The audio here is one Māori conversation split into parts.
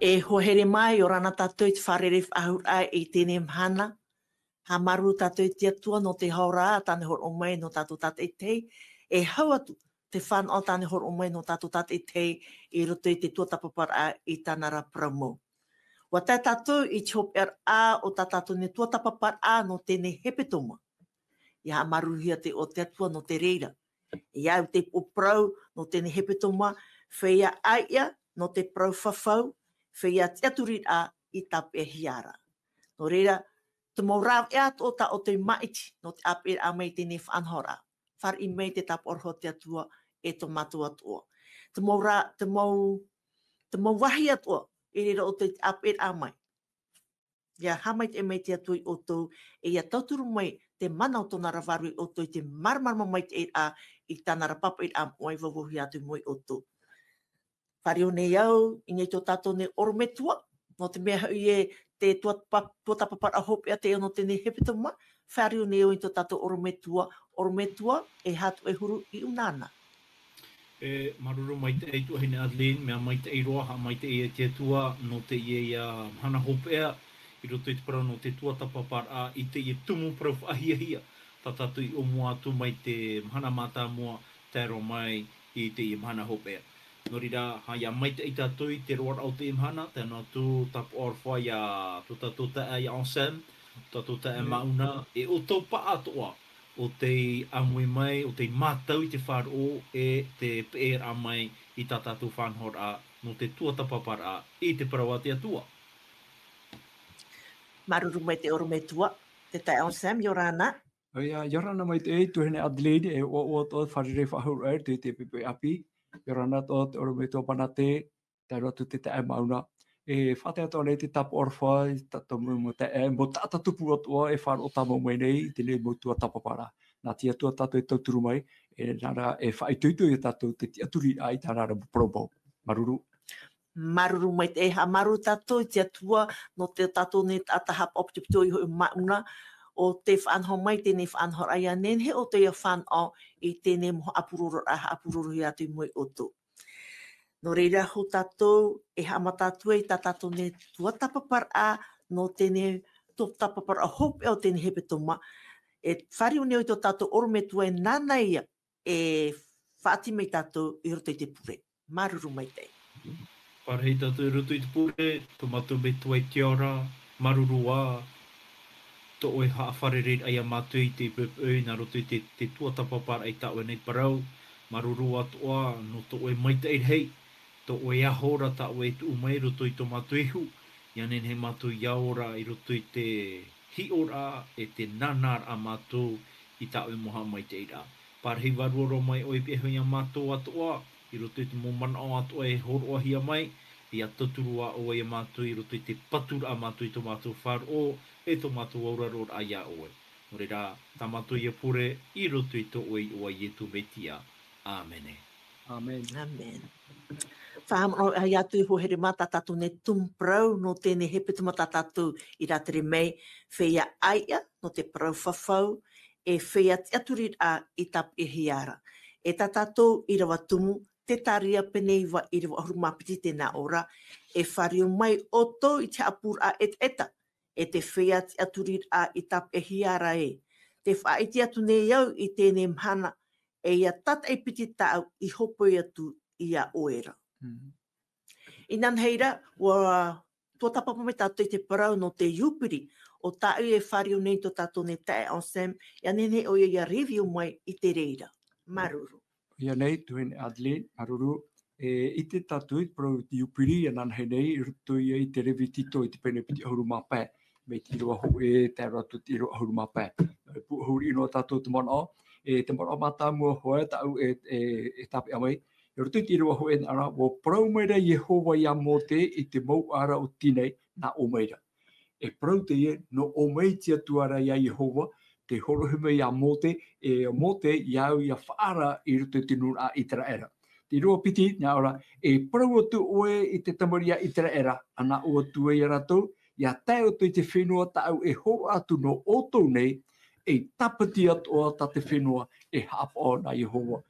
E hohere mai o rana tātou i te wharere whahura i tēne mhana. Ha maru tātou i te atua no te haura tāne hor o mai no tātou tātou i tei. E hau atu te whan o tāne hor o mai no tātou tātou i tei i roto i te tuatapapara i tānara promo. Wa tā tātou i te hope a o tā tātou ne tuatapapara no tēne hepetoma. I ha maru hia te o te atua no te reira. I au te o prau no tēne hepetoma, whea aia no te prau whawhau, whea te aturit a i tape hiara. No reira, te mau rāw e ato o ta o te maiti no te ape a mei tēne whanhora. Whar i mei te tapo orho te atua e to matua toa. Te mau wahi ato e reira o te ape a mei. Ia hamai te mei te atui o tō e ia tauturu mai te mana o tōna rawaru o tō i te marmarma mai te a i tāna rapapa i a moai wawohi atu moi o tō. Whare o nei au, i nei tō tātou ne orometua, no te mea hui e te tuatapapara hope a te ono tēne hepetoma, whare o nei au i tō tātou orometua e hatu e huru i unana. E maruru mai te eitu hine Adeline, mea mai te eiroa, ha mai te e te tua, no te e hana hopea, i roto i te parau no te tuatapapara i te e tumu parau whahiahia, ta tātou i o mua atu mai te hana mata mua, tēro mai i te e hana hopea. No rira, ha ia mai te eita tui, te roar au te imhana, tēnā tū tapu orwha ia tō tātou te ai Ansem, tātou te ai Mauna, e o tō pa atoa o te amui mai, o te mātau i te whāro e te pēr a mai i tā tātou whanhora no te tuatapapara i te parawa te atua. Maruru mai te orometua, te tai Ansem, Yorana. Yorana mai te eitu hene Adelaide, e o tō wharere whahura te pepe api, Yorana tō te orometua pana te rotu te ai Mauna. E whatea tō nei te tapu orwha, tato mo te e, mo tāta tupu atua e whāro tamo mai nei, te nei mo tua tapapara. Nā tia tua tātou e tauturu mai, e nara e whaituitu e tātou te aturi ai tā nara probo. Maruru. Maruru mai te eha maru tātou i te atua no te tātou ne tātahap optipito i hoi mauna o te whanho mai tēne whanho aia nen he o te ia whanho i tēne moho apururu aha apururu i atu i moi o tō. No reira ho tātou e hama tātou e tā tātou ne tuatapapara no tēne tuatapapara hope o tēne hepetoma e whare o neo i tō tātou orometua e nana ia e whaati mai tātou i roto i te pure. Maruru mai te. Parhei tātou i roto i te pure, tō mātou me tua i te ora, maruru wā, tō oi haawharere ai a mātou i te pepeu, nā roto i te tuatapapara i tāua nei parau, maruru wā toa, no tō oi mai te hei, tō oi ahora tā oi tu mai roto i tō mātou ihu, ia nen he mātou iaora i roto i te hiora e te nanar a mātou i tā oi moha mai te ira. Parhei waruoro mai oi pehui a mātou atoa, i roto i te momana o atoa e horo ahia mai, i a taturua o e mātou i roto i te patura a mātou i tō mātou wharo, e tō mātou auraror a ia oe. No reira, tā mātou i a pure, i roto i tō oi o a ietu metia. Āmene. Amen. Amen. Whahamano ai atu i hohere mata tātou ne tumprau no tēne hepetuma tātou i rātere mei, whea aia no te prau whawhau, e whea te aturit a i tap e hiara. E tātou i rawa tumu, te taria penei wa i rawa ahurumapiti tēnā ora, e whario mai o tō i te apur a eta, e te whea te aturit a i tap e hiara e. Te whaiti atu nei au i tēne mhana, e ia tata e piti tāu i hopo i atu i a oera. I nan heira, wa tuatapapa me tātou i te parau no te iupiri, o tāu e whario nei tō tātou ne tae Ansem, ia nene o ia review mai i te reira. Maruru. Ia nei, tuhen Adelaide, maruru, i te tātou i te parau te iupiri, ia nan hei nei, i ruto ia i te revi tito i te pene piti ahuru mapē, me te iroa ho e te ratu te iroa ahuru mapē. Pu ahuru ino tātou te mana o, te mana o mata mua hoa tāu e tape amai, e ruto i te iroa ho e nara, wo parau meira Yehova ia mō te i te mau ara o tinei na o meira. E parau te ie, no o mei tia tuara ia Yehova, te horohume ia mō te, e mō te iau ia whaara i ruto i te nuna a itera era. Te roa piti, nā ora, e parau atu oe i te tamaria itera era, ana o atu e ratou, ia tae atu i te whenua tāu e horo atu no otou nei, e tapati atu o ta te whenua e hapa o na Yehova.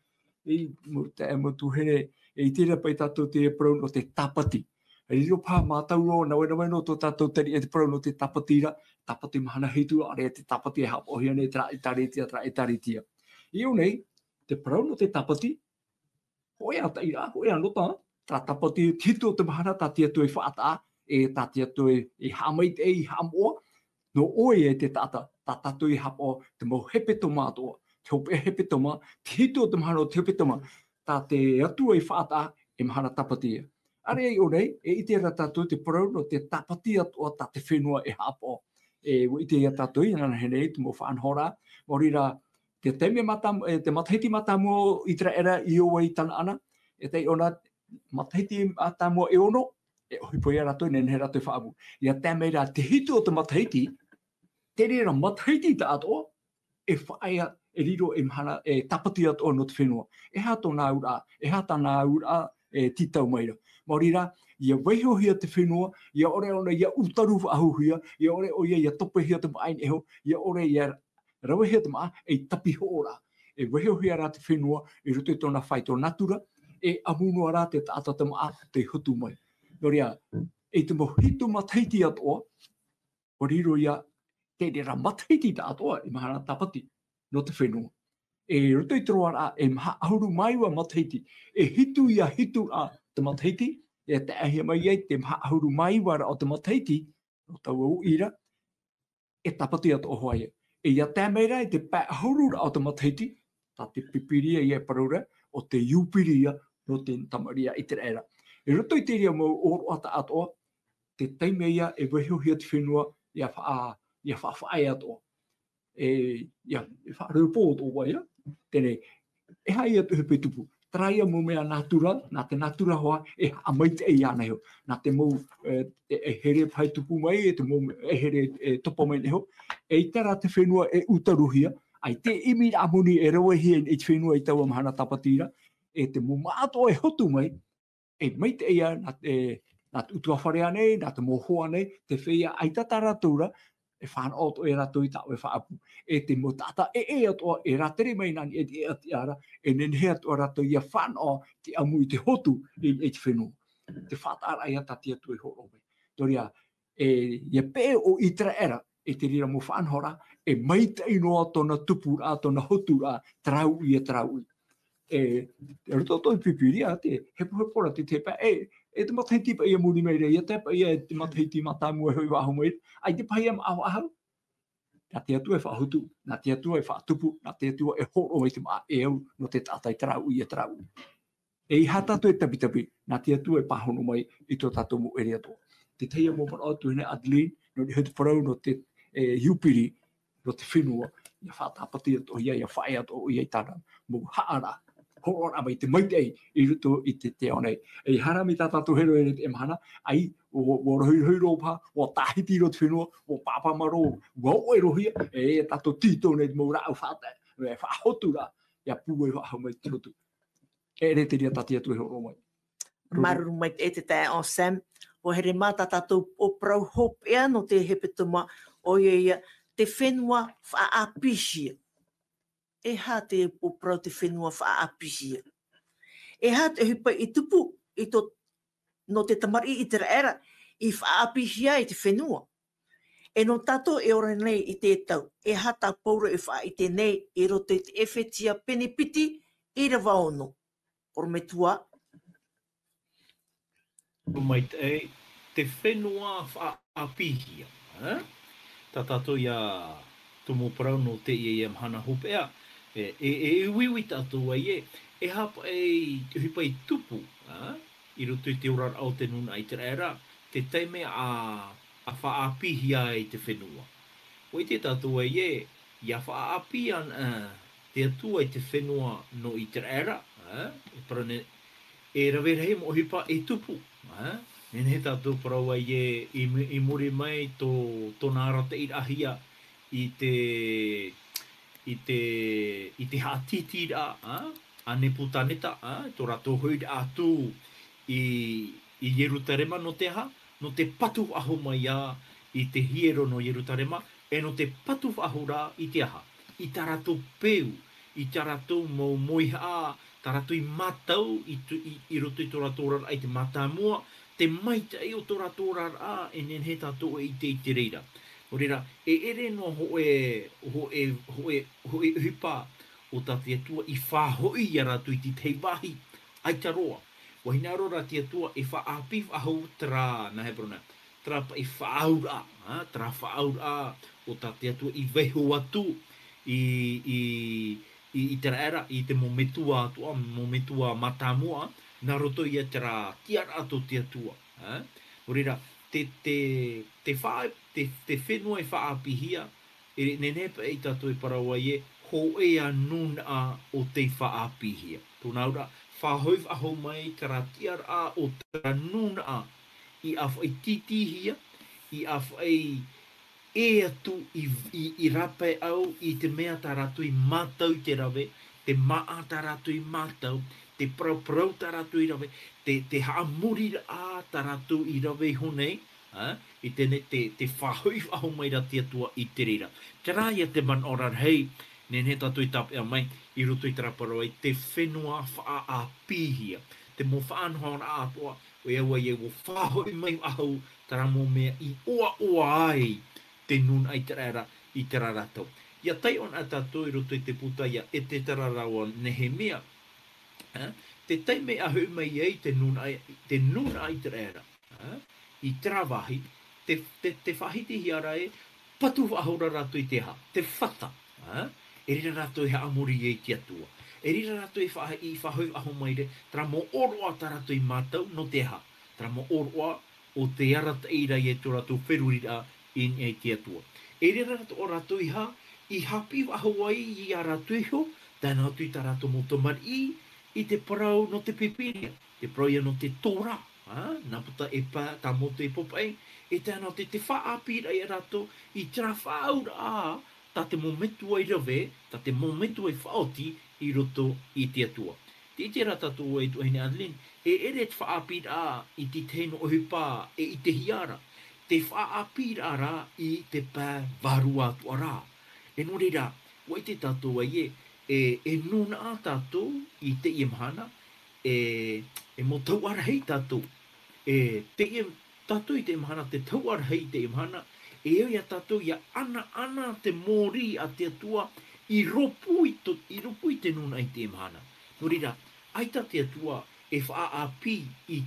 E mo te e motu here, e i tira pai tātou te parau no te tapati. riro pā mātau o na wena no tō tātou tari e te parau no te tapatira, tapati mahana heitu a rea te tapati e hapo hia nei tra itaritia. Iu nei, te parau no te tapati, hoi a taira, hoi a nota, tra tapati tito te mahana tatia tue whaata, e tatia tue i hamait e i hamoa, no oi e te tata, tatu i hapo te mo hepe toma toa, te hope hepe toma, tito te mahana o te hepe toma, tā te atu e whaata e mahana tapatia. Are i o nei, e ite ra tātou te parau no te tapatia toa tā te whenua e hapo. E ite ia tātou i nana henei, te mo whaanhora, morira te teime matamu, te matahiti matamu i tra era i o i tana ana, e te ona matahiti matamu e ono, e ohipo ia rato i nene rato i whaamu. Ia tēmei rā te hitu o te matahiti, te rira matahiti ta ato, e whaia e riro e mahana, e tapati ato no te whenua. E hato nā ura, e hata nā ura e titau maira. Morira, ia waihohia te whenua, ia ore ona ia utaru ahuhia, ia ore o ia topehia te maain eho, ia ore ia rawahia te maa, e tapi hoora. E waihohia rā te whenua, e rute tōna whaito natura, e amunua rā te tāta te maa, te hutu mai. Noria, e te mohitu mataiti atoa, o riro ia, te rera mataiti ta atoa, e mahana tapati, no te whenua. E rute i troa rā, e maha ahuru maiwa mataiti, e hitu ia hitu a te mataiti, e te ahia mai ei, te maha ahuru maiwa ra o te mataiti, no tau au ira, e tapati atoa hoaia. E ia tēmeira e te pā ahuru ra o te mataiti, tā te pipiria i e paraura, o te iupiria no te tamaria i te era. E roto i te ria mau oro ata atoa, te teime ia e wehohia te whenua, ia whaafai atoa. Ia whaareupo o tō waia, tēnei, e hai atu hepe tupu, traia mo mea natura, nā te natura hoa, e amaite e iana heo, nā te mau e here pai tupu mai, e te mau e here topa mai neho, e i tera te whenua e utaruhia, ai te imi rā muni e rawahia e te whenua i taua mahana tapatira, e te mo maato e hotu mai, e maite e ia nā te utua wharea nei, nā te mohoa nei, te whea aitata ratura, e whāna oto e rato i tau e whaapu. E te mo tata e atoa e ratere mai nani e te ati ara, e nenhe atoa rato ia whāna o te amu i te hotu i te whenua. Te whātara ia tati atu e horo mai. Toria, ia pē o i tra era, e te rira mo whanhora, e maite inoa tona tupu rā, tona hotu rā, trau i e trau i. E roto toi pipiria, te hepo te tepa, e te matahiti pa ia muri mai rea, te pa ia te matahiti matamu e hui waho mai, ai te paia ma awa ahau. Nā te atua e whahutu, nā te atua e whatupu, nā te atua e horo mai te maa e au no te tātai trau i e trau. E i hatatu e tapitapi, nā te atua e pahono mai i tō tātou mo ere ato. Te teia mo mana atu hene Adeline, no ni heutu parau no te iupiri, no te whenua, ia whātapati ato, ia whae ato, ia i tāna, mo haara, horo mai te maite ei, i ruto i te te onei. E harami tā tātou hero e te mahana, ai, o rohi ropa, o tahiti ro te whenua, o pāpamaro, o oe rohia, e tātou tito nei mo rau whātai, e whahotu rā, ia pūe whahau mai te hotu. E re te ria tati atu e horo mai. Maruru mai e te tae o Sam, o here mata tātou o prau hop ea no te hepetuma o ia te whenua whaapisia. E hā te o prau te whenua whaapisia. E hā te hipa i tupu i tō no te tamari i te raera i whaapisia i te whenua. E no tato e ora nei i te tau. E hā tā paura e wha i te nei i roto i te ewhetia penipiti i rawa ono. Por me tua. Mai te whenua whaapihia. Tā tātou ia tumu parau no te ia mhana hupea. E uiwi tātou ai e hapa e hipa i tupu. I roto i te orar au te nuna i te raera. Te teime a whaapihia i te whenua. O i te tātou ai ia whaapihia te atua i te whenua no i te raera. E rawerhei mo hipa e tupu. Nene tātou parau ai i muri mai tōna rata i rahia i te hātiti rā, a Neputaneta, tō rato hui atu i Jerutarema no te aha, no te patu aho mai a i te hiero no Jerutarema, e no te patu aho rā i te aha. I tā rato peu, i tā rato mau moiha, tā rato i matau, i roto i tō rato rara i te matamua, te maita e o tō ratora a e nen he tātou e i te reira. O reira, e ere no ho e hipa o ta te atua i whahoi i ratu i te teiwahi aitaroa. Wa hina rora te atua e wha api whahau tra, na he prona, tra pa i whaaura, tra whaaura o ta te atua i veho atu i tera era, i te momentua atua, momentua matamua, na roto i e tera tiara ato te atua. O reira, te whenua e whaapihia, e nenepa e tato e parawa e, ho e a nuna o te whaapihia. Tōna ura, whahoi whahau mai kara tiara a o tera nuna i awhai titihia, i awhai e atu i rape au i te mea taratu i mātau te rawe, te maa taratu i mātau, te prau taratu i rawe, te haamuri a taratu i rawe honei, i te whahoi whahau mai ra te atua i te rira. Te rāia te man orar hei, nen he tatu i tapea mai, i rutu i taraparoa i te whenua wha a pihia, te mo whaanhoa a atua, o ewa i ewa whahoi mai ahau, tara mo mea i oa ai, te nun ai te rara i te raratau. Ia tai on a tātou i roto i te puta ia e te tararawa Nehemia. Te tai me ahu mai ei te nun ai te rara. I trawahi, te whahiti hiara e patu ahora rato i te ha, te whata. E rira rato i ha amuri ei te atua. E rira rato i whahoi ahu mai re, tra mo oroa tarato i mātau no te ha. Tra mo oroa o te arata eira i e tō rato wherurira in e te atua. E rira rato o rato i hapi wahawai i a rato iho, tēnā tui ta rato mo tomari i te parau no te pipiria, te parau ia no te tōra, nā puta e pā, tā moto e popai, e tēnā te whaapira i a rato, i tera whaaura a, tā te momentu ai rawe, tā te momentu ai whaoti i roto i te atua. Te iti rata tō e tu hene Adeline, e ere te whaapira a i te tēno ohipā e i te hiara, te whaapira ra i te pā varua atua rā. E nō reira, wai te tātou ai e nuna a tātou i te iemhana, e mo tau arahei tātou, tātou i te iemhana, te tau arahei te iemhana, e eo ia tātou ia ana te mōri a te atua i ropu i te nuna i te iemhana. Nō reira, aita te atua e whaapi i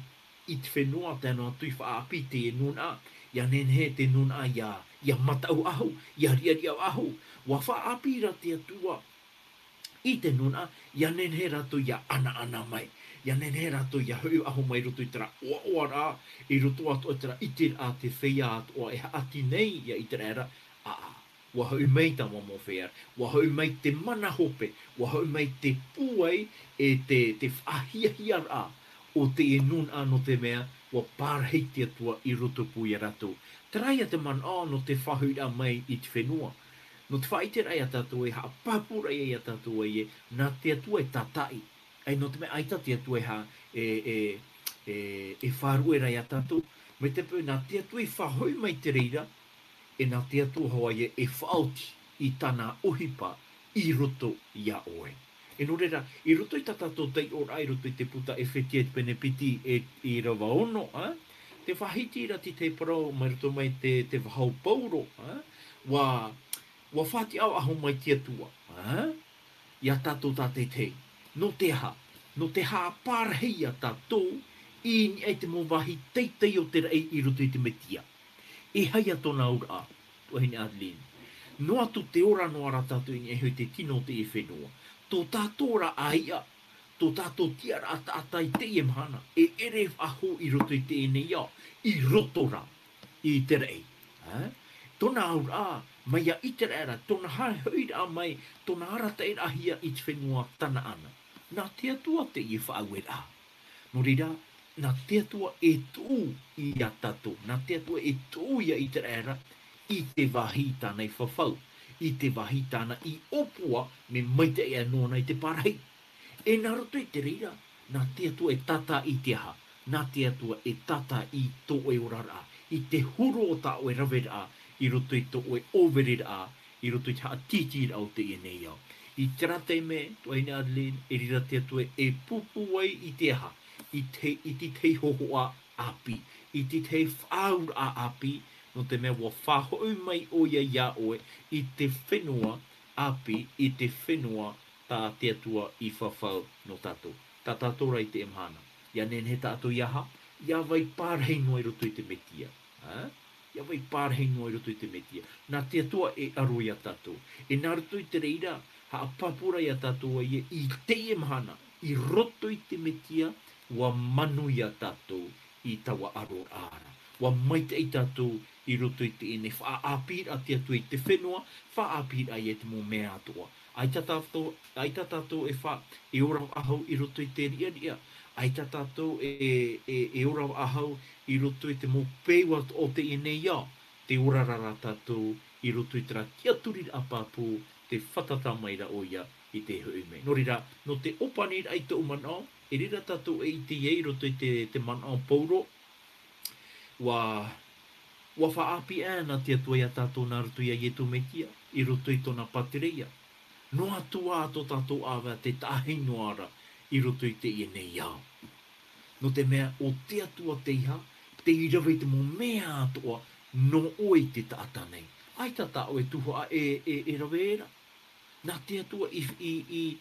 te whenua tēnā tui whaapi te e nuna, ia nenhe te nuna ia matau ahu, ia ria ahu, wa whaapi ra te atua i te nuna, ia nenhe rato ia ana mai, ia nenhe rato ia hui ahu mai roto i tera oa rā, i roto atu i tera itir a te whea atua e haati nei ia i tera era, wa hui mai ta mamo whea, wa hui mai te mana hope, wa hui mai te puai e te whahia rā, o te e nuna no te mea, wa pārhei te atua i roto pui a rato. Te raia te man no te whahuira mai i te whenua. No te whaite rai a tātou e ha papura e a tātou e nā te atua e tātai. Ai no te mea aita te atua e ha e wharue rai a tātou. Me te pui nā te atua e whahoi mai te reira e nā te atua hoa e whaoti i tāna ohipa i roto ia oe. E no reira, i roto i tātou tei ora i roto i te puta e whetia te pene piti i rawa ono, te whahiti rati te parau mai roto mai te wahau pauro, wa whati au aho mai te atua, ia tātou tā te, no te ha pārhei a tātou, i ni ai te mōwahi teitei o te rei i roto i te metia. E hai a tōna ura a, tua hine Adeline. No atu te ora no ara tātou i ni e te tino te e whenua. Tō tātou ra aia, tō tātou tiara a tātai te e mhana, e ere aho i roto i te ene ia, i roto ra, i te rei. Tōna aura a, mai a i te reira, tōna haehoira mai, tōna arata e ahia i te whenua tana ana. Nā te atua te i whaauera. No reira, nā te atua e tū i a tātou, nā te atua e tū i a i te reira, i te wahi tāna i whawhau, i te wahi tāna i opua, me maite e anōna i te parahei. E nā roto i te reira, nā te atua e tata i te aha, nā te atua e tata i tō e orara, i te huro o tā o e rawera, i roto i tō o e overera, i roto i te haatiti au te e nei au. I te rate me, tō Adeline, e rira te atua e pupu ai i te aha, i te hohoa api. I te te whaur a api, no te mea wa whahoi mai o ia oe, i te whenua api, i te whenua tā te atua i whawhau no tātou. Tā tātou rai te emhana. Ia nen he tātou iaha, ia vai pārhei noa i roto i te metia. Ia vai pārhei noa i roto i te metia. Nā te atua e aroi a tātou. E nā roto i te reira, ha apapura i a tātou i te emhana, i roto i te metia, wa manu i a tātou i tawa aro ara. Wa maite i tātou i roto i te ene. Whaapir a te atua i te whenua, whaapir a i te mō mea atua. Ai tā tātou e wha e ora ahau i roto i te ria. Ai tā tātou e ora ahau i roto i te mō pēwa o te ene ia. Te ora rara tātou i roto i te rā kia turi apapū te whatata maira o ia i te huume. Nō rira, no te opanir ai te umanao, e rira tātou e i te iei roto i te manao pauro, wa whaapi ana te atua ia tātou nā roto ia i tu metia, i roto i tōna patireia. No atua ato tātou awa te tāhei noara i roto i te ienei au. No te mea o te atua te iha, te irawe te mō mea atua, no oi te tāta nei. Ai tata o e tuha e rawe era. Nā te atua i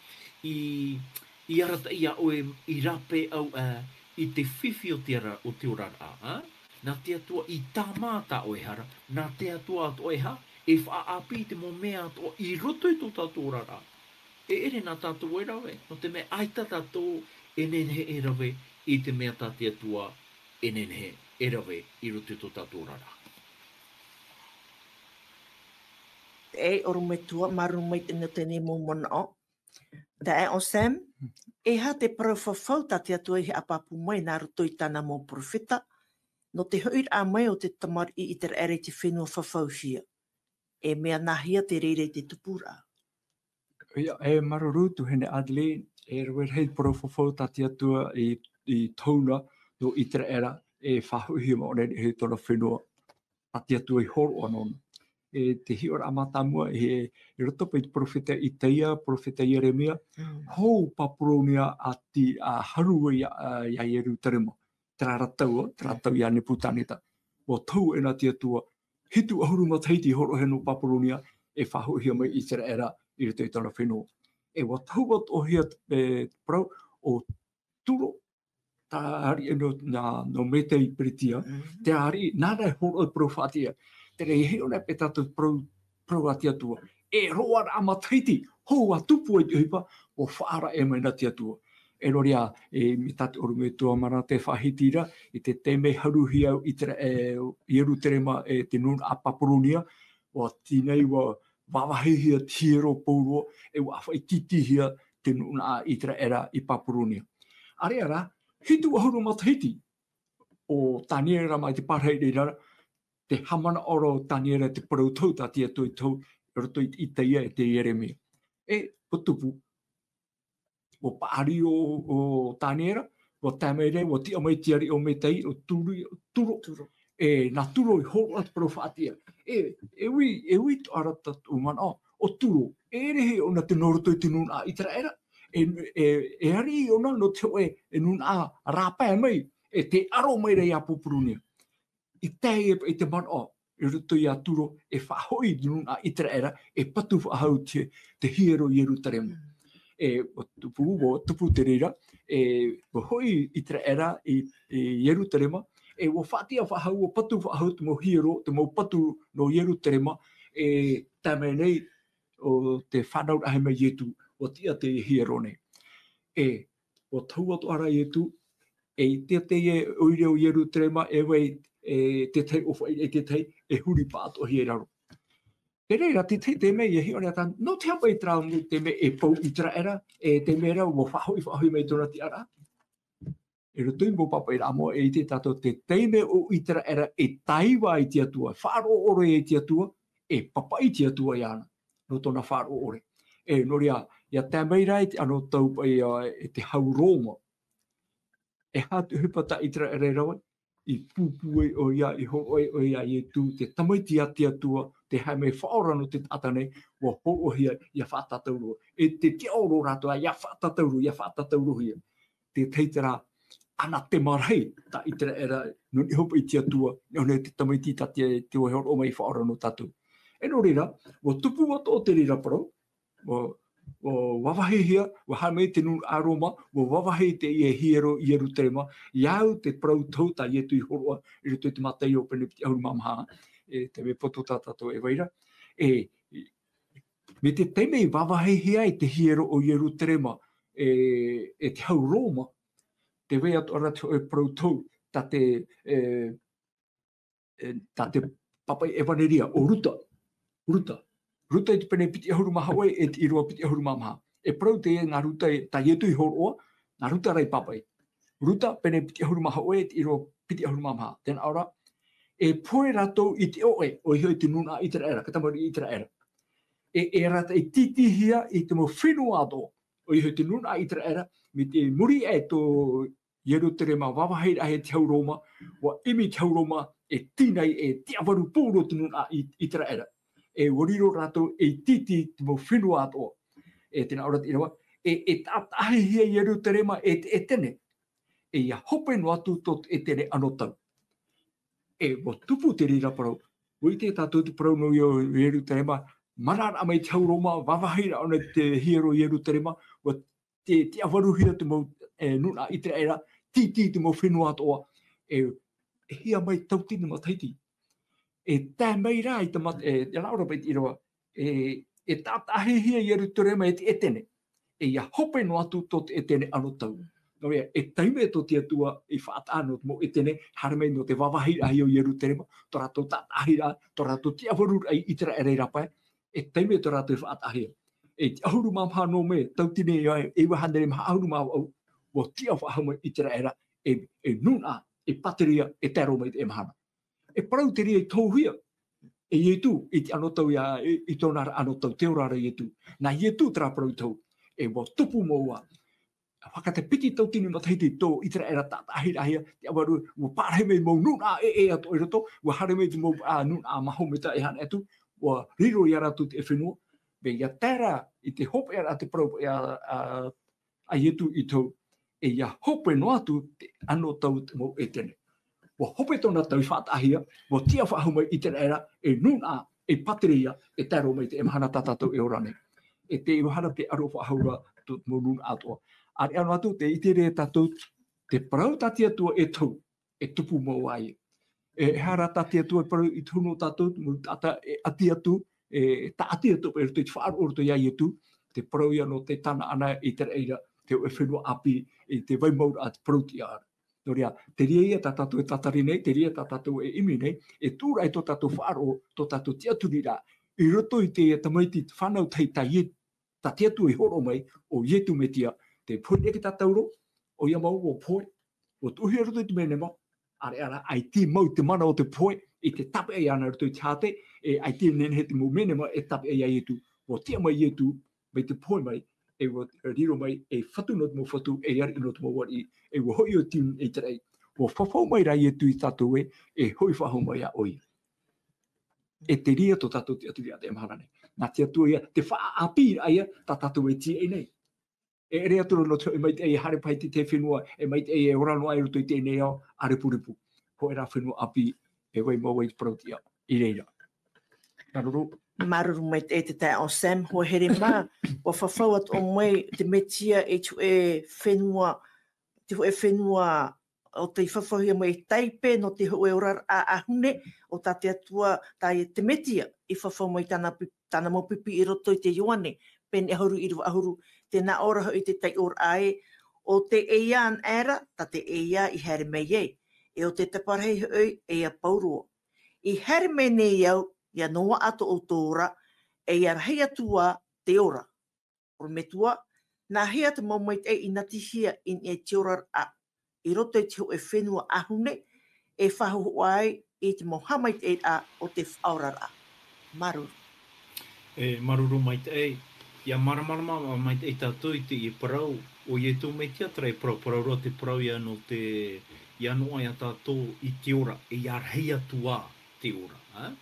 arata ia o i rape au i te whiwhi o te orara. Nā te atua i tāmata o e hara, nā te atua ato e ha, e whaapi te mō mea ato i roto i tō tātou rara. E ere nā tātou e rawe, no te mea aita tātou e nenhe e rawe i te mea tā te atua e nenhe e rawe i roto i tō tātou rara. E orume tua, marumai tēnei tēnei mō mona o. Te e o Sam, e ha te parauwhawhau tā te atua i he apapu mai nā roto i tāna mō profeta, no te huir a mai o te tamari i te ere te whenua whawhau hia. E mea nahia te reire te tupura. Ia, e maruru tu hene Adelaide, e rwer hei parauwhawhau tā te atua i tauna no i te era e whahuhia ma ore hei tōna whenua tā te atua i horo anona. E te hiora amatamua e roto pa i profeta i teia, profeta Jeremia, hou papuronia a harua i a Jerusalema. Tratau i ane putaneta. Wa tau e nā te atua, hitu ahuru mataiti horo heno papuronia e whahuhia mai i te era i roto i tōna whenua. E wa tau wat o hia prau o turo tā hari e no metei peritia, te hari nāna horo o profatia. Te rei heo nei pe tātou prau a te atua. E roa ra mataiti, hou a tupu e te hipa, o whaara e mai na te atua. E roria, mi tātou oru me tua mana te whahitira, i te teme haruhi au i te Jerusalema e te nun a Papuronia, o tinei wa wawahihia tiero pauroa, e wa awhai titihia te nun a i te era i Papuronia. Are ara, hitu ahuru matahiti, o taniera mai te parhei rara, te hamana oro taniera te parautau tā tia tui tau, roto i teia e te Jeremia. E, o tupu, o paari o taniera, o tamere, o ti amai tiari o metei, o turo, e nā turo i horo at profatia. E ui to arata umana, o turo, e rehe o na te noroto i te nun a itara era, e ari o na no te oe, e nun a rāpai mai, e te aro mai rei a Pupurunia. I tei e te mana o, i roto i a turo, e whahoi nun a itara era, e patu whahau te hiero Jerusalema. E o tupu te reira, e hoi itara era i Jerusalema, e o whatia whahau, o patu whahau te mo hiero, te mo patu no Jerusalema, e tame nei o te whanau ahe mai Jetu, o tia te hiero nei. E o tau atu ara Jetu, e te oire o Jerusalema, e wei te tei ofa e te tei e huri pāto hi e raro. Te reira, te tei te mei e hi ora tāna, no te hapa i trao mu te mei e pau i tra era, e te mei rau mo whahoi mei tōna ti ara. E roto i mo papa i ramo e te tātou te tei mei o i tra era e taiwa i te atua, wharo ore i te atua, e papa i te atua i ana, no tōna wharo ore. E noria, ia te mei rai ano tau e te hau Roma. E hatu hupata i tra era rawa, i pupue o ia, i hooi o ia i tu, te tamaiti a te atua, te hai mei whaorano te tatane, wa hoohia ia whaatataurua. E te te oro rato a ia whaatatauru, ia whaatatauru hia. Te teitara ana te marhei ta itra era no ni hopa i tia tua no ne te tamaiti ta te o heo o mai whaora no tatu. E no rira, o tupu wata o te rira paro, o wawahehia, wa hamei te nun aroma, o wawahe te i e hiero i eru terema, iau te prau tau ta i etu i horoa, i rutu te matai o pene piti auru mamha, e te me poto tātato e waira. Me te teime i wawahehia i te hiero o i eru terema, e te hau roma, te wea to ratu e prau tau, ta te papai e waneria o ruta. Ruta i te pene piti ahuru maha oe e te irua piti ahuru maha. E prau te ngā ruta e ta ietu i horoa, ngā ruta rai papai. Ruta pene piti ahuru maha oe e te irua piti ahuru maha. Tēnā ora, e poe ratou i te oe o i hoi te nuna i tera era, katamari i tera era. E rata i titihia i te mo whenua ato o i hoi te nuna i tera era, me te muri e tō Ieru terema wawahei ahe te hauroma, wa imi te hauroma e tinai e te awaru pōro te nuna i tera era. E wariro rato e titi te mo whenua ato. E tēnā ora te irawa. E tātahi hia Ieru terema e tene. E ia hope no atu tot e tene anotau. E mo tupu te rira parau. Woi te tātou te parau no Ieru terema. Marara amai te hauroma, wawahei ana te hiero Ieru terema. Wa te awaru hia te mo nuna i tera era. Titi te mo whenua atoa, e hia mai tautini mataiti. E tā mai rā i te mat, e laura pai te irawa, e tātahi hia i eru turema e te etene. E ia hope no atu tot etene anotau. No ea, e taime to te atua i whaatano mo etene, haramei no te wawahi ahi o i eru turema, to rato tātahi rā, to rato te awarur ai i tera ere rapai, e taime to rato i whaatahi. E te ahuru mamha no me, tautini e wahanere maha ahuru mamha au, o tia whahama i tera era, e nuna, e pateria, e tero mai te e mahana. E parau te ria i tauhia, e ietu, i te anotau i tōnara anotau, te orara ietu. Nā ietu tra parau tau, e mo tupu moua, whakate piti tau tini mataiti tō i tera era tātahirahia, te awaru, mo pārhe mei mo nuna e ato i rato, wa hare mei te mo nuna maho me ta e hana atu, wa riro i aratu te e whenua, be ia tera, i te hope era te parau a ietu i tau, e ia hope no atu te ano tau mo e tene. Wa hope tona tau i whaatahia, wa tia whahuma i tena era, e nuna, e pateria, e taro mai te emahana tātou e orane. E te emahana te aro whahaura tu mo nuna atoa. Ari ano atu te itere tātou, te parau tātia tua e tau, e tupu mo ai. E hara tātia tua e parau i tuno tātou, mo tata e ati atu, ta ati atu, e te whaaro orto iai etu, te parau ia no te tana ana i tera eira, te o e whenua api i te waimaura a te prouti ara. Nō rea, te ria ia tā tātou e tatari nei, te ria tā tātou e imi nei, e tūra e tō tātou whaaro, tō tātou tiaturi rā. I roto i te tamaiti whanau tei tā tiatu i horo mai, o ietu me tia, te pōi eke tā tauro, o ia mau o pōi, o tuhi roto i te menema, ara, ai ti mau te mana o te pōi, i te tape e ana roto i te hate, e ai ti nene he te mo menema e tape e ietu, o tia mai ietu, me te pōi mai, e wa riro mai e whatu no te mo whatu e ari no te mo wari e wa hoi o tiu e terei wa whawhau mai rai e tui tātou e hoi whahau mai a oi e te ria to tātou te aturi a te maharane nā te atua ia te wha api aia tā tātou e tia e nei e rea toro no te mai te e hare pai te whenua e mai te e orano ai roto i te nei au arepuripu ko e rā whenua api e wai maua i prautia i reira Naruru maruru mai te tai o Sam ho here mā o whawhauat o mai te metia e tu e whenua o te whawhauhia mai taipe no te hoe orar a ahune o tā te atua tai te metia i whawhau mai tāna maupipi i roto i te ioane pen e ahuru i rua ahuru te nā ora i te tai or ae o te eia an era ta te eia i here mei e o te taparhei hoi e a paurua i here mei nei au ia noa ato o tōra, e ia hei atua te ora. Or me tua, nā hea te maumait e inatihia in e te ora a. I roto i te ho e whenua ahune, e whahu ai i te mohamait e a o te whaorar a. Maruru. Maruru mai te e. Ia maramarama mai te e tātou i te i parau, o i e tō mei te atra e parau roa te parau ia no te, ia noa ia tātou i te ora, e ia hei atua te ora.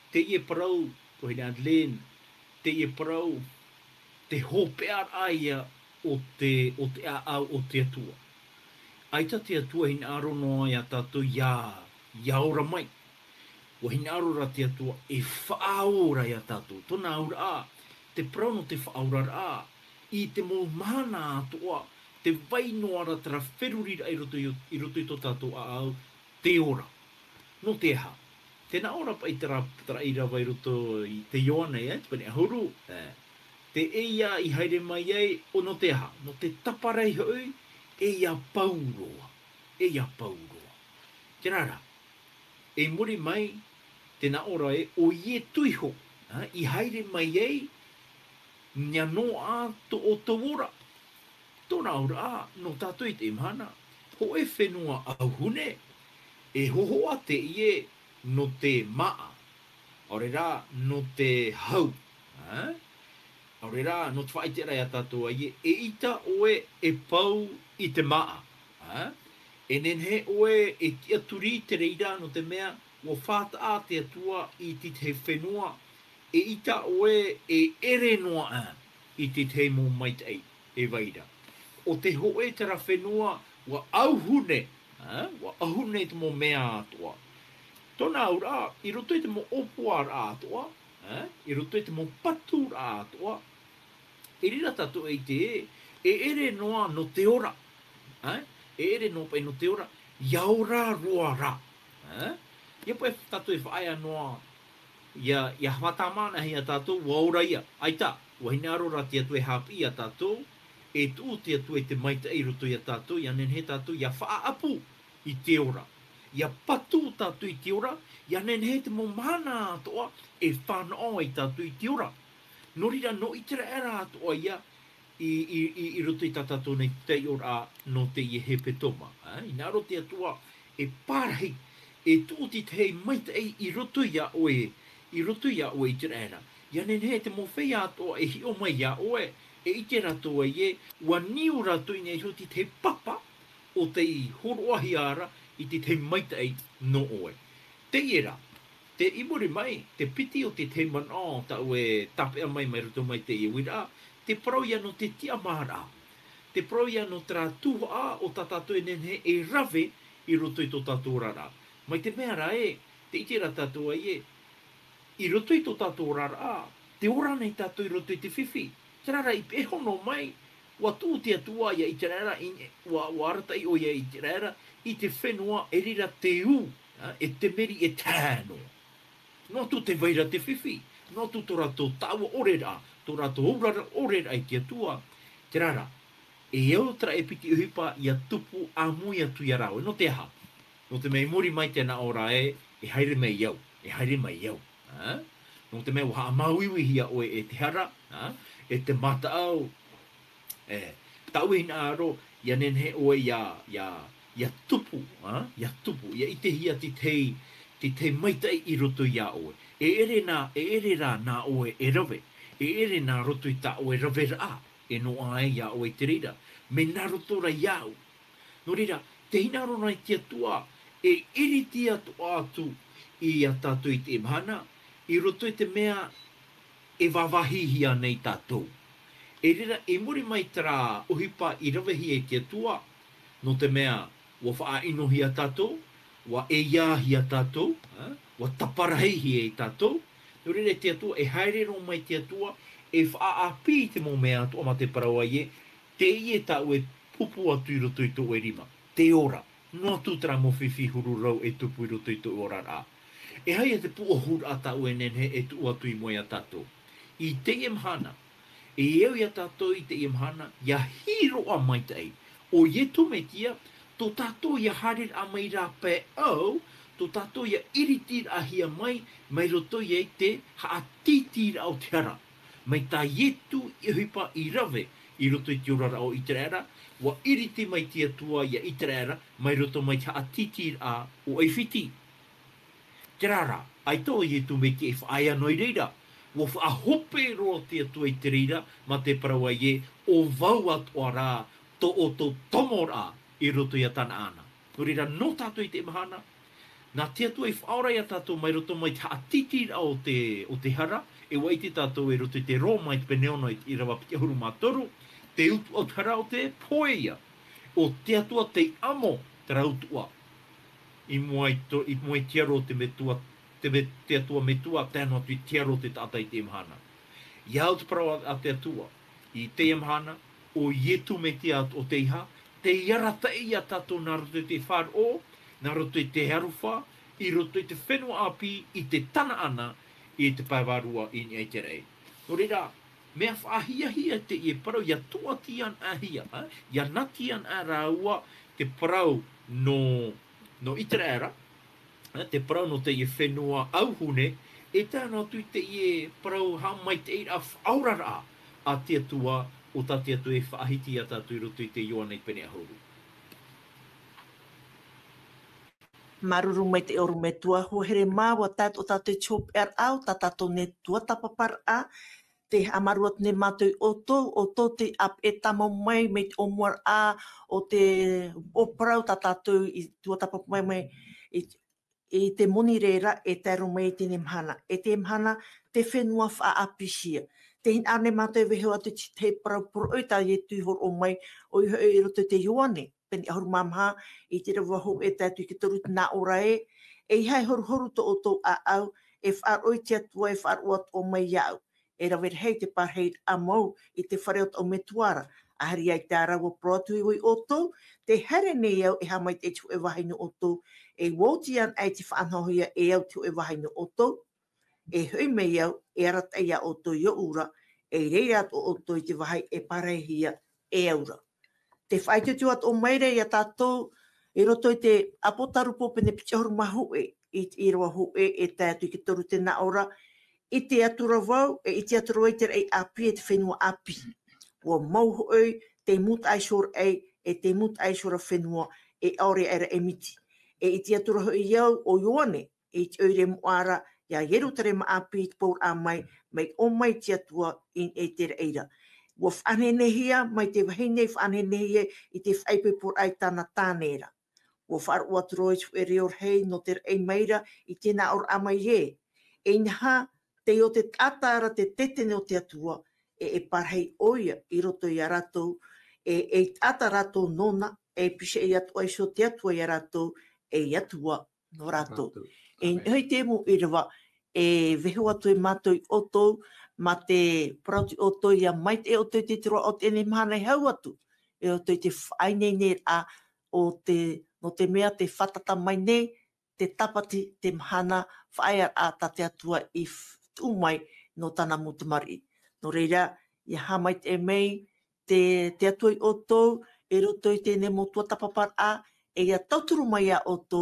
Te ie parau, ko hene Adelaine, te ie parau, te hopear aia o te aau o te atua. Aita te atua hin aro noa ia tātou ia ora mai. Wa hin aro ra te atua e whaaora ia tātou. Tona aura a, te prauno te whaaora a, i te mō mana atua, te vainoa ra tera wherurira i roto i tō tātou a au, te ora. No te ha. Tēnā ora pa i tera irawa i roto i te ioana ia, te pane ahuru. Te eia i haere mai ei, o no te ha. No te taparei hoi, eia pauroa. Eia pauroa. Te rara, e muri mai, tēnā ora e, o ie tuiho, i haere mai ei, nia no a to o te ora. Tōna ora a, no tātou i te imhana, ho e whenua au hune, e hohoa te ie no te maa, ore rā no te hau, ore rā no te whaitera ia tātou ai, e ita oe e pau i te maa, e nenhe oe e tia turi te reira no te mea, o whata a te atua i ti te whenua, e ita oe e ere noa i ti te mō maitei, e vaira. O te hoe tera whenua, wa auhune, wa auhune te mō mea atua. Tōna aura, i roto i te mō opoar atua, i roto i te mō patur atua, e rira tātou e te e ere noa no te ora, e ere noa pai no te ora, iaura roa ra. Ia poe tātou e whaaya noa, ia hwatamana hea tātou, waura ia, aita, wahine arora te atu e hapi ia tātou, e tu te atu e te maita i roto ia tātou, ia nen he tātou, ia whaapu i te ora. Ia patu tātou i te ora, ia nen he te mō mana atoa, e whanao i tātou i te ora. No rira no i tera era atoa ia, i roto i tātou nei te ora no te i hepe toma. I naro te atua, e pārhei, e tūti te hei maita i roto ia oe, i tera era. Ia nen he te mowhei atoa e hi o mai ia oe, e i te ratoa ie, ua niu rato i nei hoti te papa o te i horoahi ara i te maita no oe. Te era, te imori mai, te piti o te mana ta oe tapea mai roto mai te i wira, te paroia no te tia mara. Te paroia no tra tuha o tatato e nenhe e rave i roto i tō tātou rara. Mai te mea ra e, te itera tātou ai e, i roto i tō tātou rara, te ora nei tātou i roto i te whiwhi. Te rara i pehono mai, wa tū te atua ia i te rara, wa arata i o ia i te rara, i te whenua e rira te u, e te meri e tāno. No tu te veira te whiwhi, no tu tō rato tāua orera, tō rato orara orera i te atua. Te rara, e eutra e piti uhipa ia tupu a mui atu ia rau, no te ha. No te mei muri mai tēnā ora e haere mai iau, No te mei waha mauiwi hia oe e te hara, e te mata au, tau i nā aro, ia nen he oe ia tupu, ia i te hia ti te maitai i roto ia oe. E ere rā nā oe e rave, e ere nā roto i tā oe rave rā, e no ai ia oe te reira, me nā roto ra iau. No reira, te hinaro nai te atua, e iriti atu atu i a tātou i te imhana, i roto i te mea e wawahihia nei tātou. E rira, e muri mai tera uhipa i rawehi e te atua, no te mea wa whainohi a tātou, wa e iahi a tātou, wa taparahihi e tātou, no rira te atua, e haerero mai te atua, e whaapi te mō mea atua ma te paraua ie, te ie tāu e pupu atu i roto i tō e rima, te ora. No tūtara mo whiwhi huru rau e tupu i roto i tō ora rā. E hai e te pua hura a tāu e nenhe e tu atu i moe a tātou. I te imhana, e eo i a tātou i te imhana, ia hiro a maitei. O ie tu me tia, tō tātou ia harir a mai rā pē au, tō tātou ia iritir a hia mai roto i te haatitir au te ara. Mai tā ietu i hipa i rave, i roto i te orara o i te rara, wa iriti mai tia tua ia i te rara, mai roto mai te atitir a o ei whiti. Te rara, ai tō i tu me te e whaia noi reira, wa whaahope roa tia tua i te reira, ma te parawa i o vau atua rā, to o tō tomo rā, i roto i a tana ana. No reira, no tātou i te mahana, nā tia tua i whaora i a tātou mai roto mai te atitir a o te hara, e wai te tātou e roto i te ro mai te peneono i rawa piti ahuru mātoru, te utu o te hara o te poeia. o te atua te amo te rautua. I moe tiaro te metua, te atua metua, tēnā tui tiaro te tātai te imhana. Iau te parau a te atua, i te imhana, o ietu me te at o te iha, te iarata ia tato nā roto te whāro, nā roto te haruwha, i roto te whenua api, i te tana ana, i te paiwarua i ni te rei. No reira, mea whaahia te i parau, ia tuatian ahia, ia natian a rāua, te parau no itera era, te parau no te i whenua auhune, e tāna tui te i parau hamai te ira whaurara a te atua, o ta te atu e whaahiti a tātou roto i te ioanei pene ahuru. Maruru mai te oru me tua huhere māua tāt o tātou chop er au, tātou ne tua tapapar a, te amaruat ne mātou o tō te ap e tamo mai me te omuar a, o te oparau tātou i tua tapapar mai i te moni reira e tēru mai te nemhana. E te nemhana te whenua wha apisia. Te hin ane mātou weho atu te parau puro tā i tui hor o mai o i roto te ioane. Peni ahuru mamha i te rawaho e tātou ki toru nā ora e hai horu to o tō a au e whaaroi te atua e whaaruat o mai iau. E rawere hei te parhei a mau i te whareot o me tuara. Ahari ai tā rawa proatu i o tō, te here nei au e hamai te tu e wahainu o tō, e wotian ai te whaanhohia e au tu e wahainu o tō, e hui mei au e arat ia o tō i ura, e reira o tō i te wahai e parehia e aura. Te whaitutu at o meire i a tātou, e roto i te apotarupo pene pichahoru mahu i roa hu e tātou ki toru te naora, i te atura wau, i te atura i te rei api e te whenua api. Ua mauhu oi, te mut aishor ei, e te mut aishora whenua e aore era e miti. E i te atura hui iau o ioane, i te oire moara, ia yeru tere ma api i te paur a mai, mai o mai te atua i e te reira. Ua whanenehia, mai te wahine whanenehia i te whaipe por ai tāna tānera. Ua whaarua turois e reor hei no te rei meira i tēnā or amai e. E nha, te o te atara te tetene o te atua, e parhei oia i roto i a ratou, e ata ratou nona, e pise i atua i so te atua i a ratou, e i atua no ratou. E hei te mu i rawa, e vehu atu e mātou i otou, ma te prauti o tō ia mai te o tō te tiro o tēne mahana hau atu. E o tō te whainei nei a no te mea te whatata mai nei, te tapati te mahana whaia a ta te atua i tū mai no tana mutamari. No reira, ia hamai te mei, te atua i o tō, e roto i tēne motua tapapar a, e ia tauturu mai a o tō,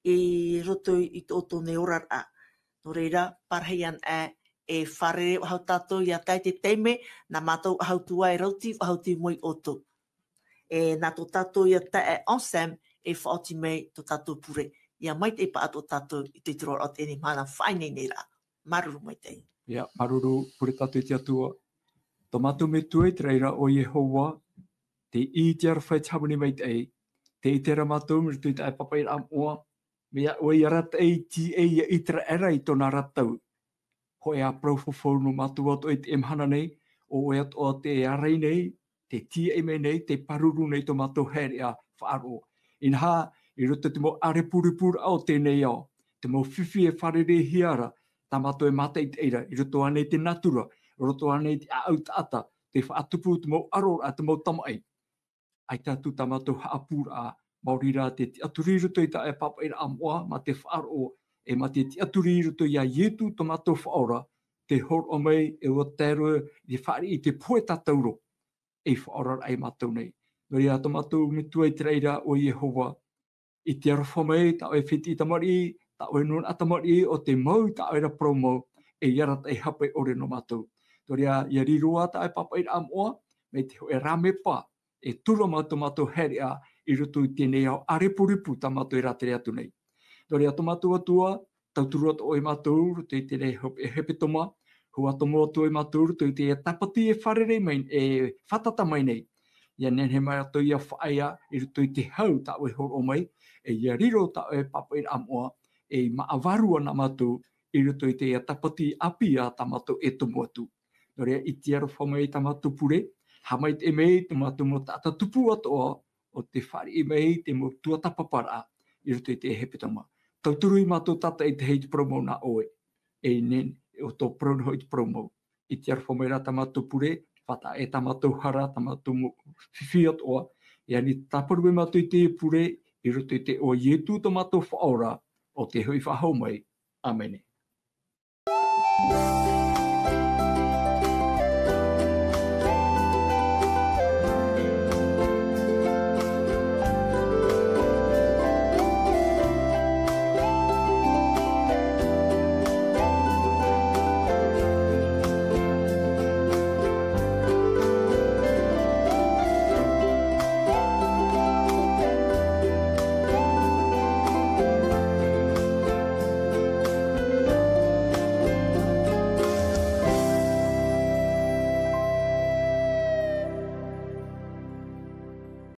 i roto i o tō ne orar a. No reira, parheian e whare hau tātou i a tai te teime, nā mātou hau tua e rauti, hau ti moi o tō. E nā tō tātou i a tai e onsam, e whaoti mei tō tātou pure. Ia mai te ipa ato tātou i te tiro o tēne mana whainei nei rā. Maruru mai te. Ia, maruru pure tātou i te atua. Tō mātou me tue te reira o Yehowa, te i te arawhai tamuni mai te ei, te i te ramatau me tui te ai papai ra amoa, mea o i arat ei ti ei i tera era i tōna ratau. Ho e a praufofou no mātou ato e te emhana nei, o e ato te arei nei, te ti e me nei, te paruru nei tō mātou here a whaaro. Inha, i roto te mo are puripura au tēnei au, te mo whiwhi e wharere hiara, tā mātou e mata i te eira, i roto anei te natura, i roto anei te au taata, te whaatupu te mo arora, te mo tamai. Ai tātou tā mātou haapura a, maurira te aturi roto i ta e papa ira amoa, ma te whaaro, e ma te aturi roto i a ietu tō mātou whaora, te hor o mai e o tēro i whaari i te poe tātauro, e whaora ai mātou nei. Nori a tō mātou me tuai te reira o Yehova, i te arawha mai, ta oe whiti i tamari, ta oe nun atamari o te mau, ta oe ra promo, e iarata e hape ore no mātou. Nori a ia riroa ta e papa ira amoa, me te hoe rame pa, e tura mātou herea i roto i tēnei au arepuripu ta mātou i ratere atu nei. Nori a tō mātou atua, tauturu atu o i mātou, roto i tēnei hepe toma, hua tomo atu o i mātou, roto i te tapati e wharere mai, e whatata mai nei. Ia nenhe mai atu i a whaia, i roto i te hau ta oe hor o mai, e ia riro ta oe papa i amoa, e maavarua na mātou, i roto i te tapati api a ta mātou e tomo atu. Nori a iti arawha mai ta mātou pure, hamai te mei, te mātou mo tata tupu atu o, o te whare i mei te mo tuata papara i roto i te hepetama. Tauturu i mātou tata i te heit promo na oe. E nen, o tō prono hoi te promo. I te arwhomera tamātou pure, whata e tamātou hara, tamātou whiwhiot oa. Ia ni taparu e mātou i te pure, i roto i te o ietu tamātou whaora o te hui whahau mai. Amene.